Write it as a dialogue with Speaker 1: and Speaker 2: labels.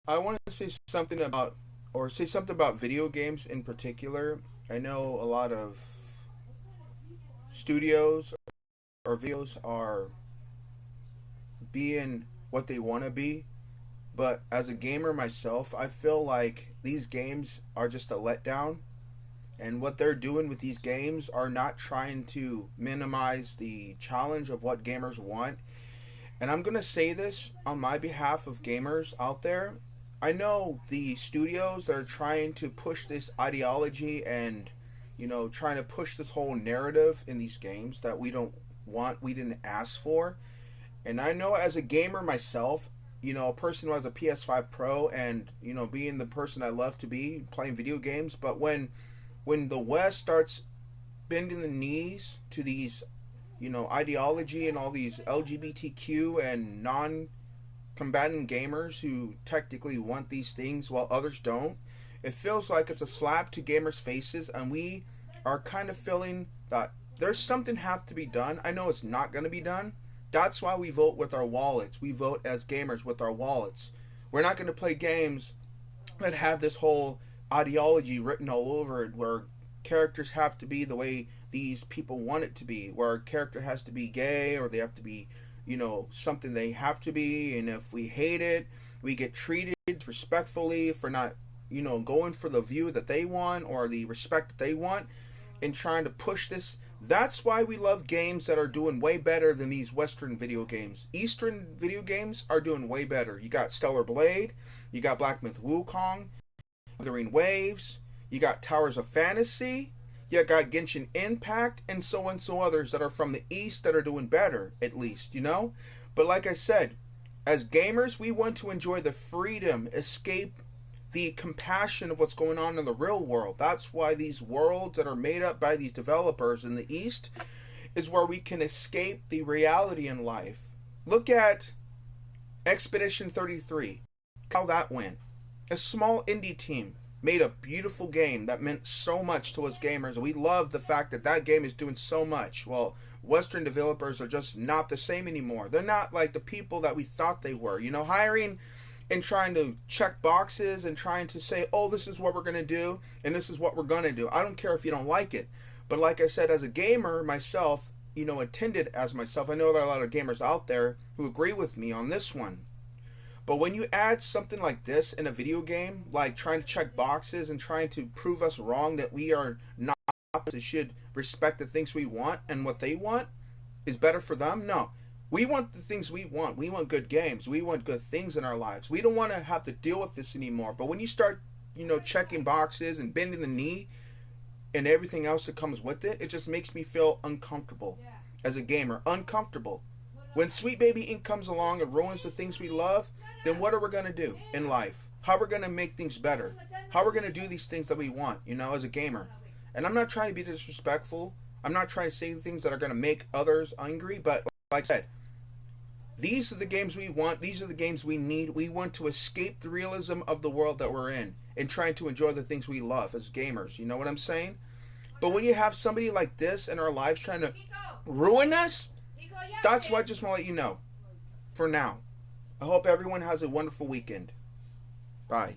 Speaker 1: I want to say something about, or say something about video games in particular. I know a lot of studios or videos are being what they want to be, but as a gamer myself, I feel like these games are just a letdown. And what they're doing with these games are not trying to minimize the challenge of what gamers want. And I'm going to say this on my behalf of gamers out there. I know the studios that are trying to push this ideology and, trying to push this whole narrative in these games that we don't want, we didn't ask for. And I know as a gamer myself, a person who has a PS5 Pro and, being the person I love to be, playing video games, but when the West starts bending the knees to these ideology and all these LGBTQ and non combatant gamers who technically want these things while others don't. It feels like it's a slap to gamers' faces, and we are kind of feeling that there's something have to be done. I know it's not going to be done. That's why we vote with our wallets. We vote as gamers with our wallets. We're not going to play games that have this whole ideology written all over it, where characters have to be the way these people want it to be, where a character has to be gay or they have to be, something they have to be, and if we hate it, we get treated respectfully for not, going for the view that they want or the respect that they want and trying to push this. That's why we love games that are doing way better than these Western video games. Eastern video games are doing way better. You got Stellar Blade, you got Black Myth Wukong, Wuthering Waves, you got Towers of Fantasy, you got Genshin Impact, and so others that are from the East that are doing better, at least. But like I said, as gamers, we want to enjoy the freedom, escape the compassion of what's going on in the real world. That's why these worlds that are made up by these developers in the East is where we can escape the reality in life. Look at Expedition 33, how that went. A small indie team made a beautiful game that meant so much to us gamers. We love the fact that that game is doing so much. Well, Western developers are just not the same anymore. They're not like the people that we thought they were. Hiring and trying to check boxes and trying to say, oh, this is what we're going to do and this is what we're going to do. I don't care if you don't like it. But like I said, as a gamer myself, attended as myself, I know there are a lot of gamers out there who agree with me on this one. But when you add something like this in a video game, like trying to check boxes and trying to prove us wrong that we are not should respect the things we want and what they want is better for them, no. We want the things we want. We want good games. We want good things in our lives. We don't want to have to deal with this anymore. But when you start, checking boxes and bending the knee and everything else that comes with it, it just makes me feel uncomfortable as a gamer. Uncomfortable. When Sweet Baby Inc. comes along and ruins the things we love, then what are we going to do in life? How are we going to make things better? How are we going to do these things that we want, as a gamer? And I'm not trying to be disrespectful. I'm not trying to say things that are going to make others angry, but like I said, these are the games we want. These are the games we need. We want to escape the realism of the world that we're in and trying to enjoy the things we love as gamers. You know what I'm saying? But when you have somebody like this in our lives trying to ruin us, that's why I just want to let you know. For now, I hope everyone has a wonderful weekend. Bye.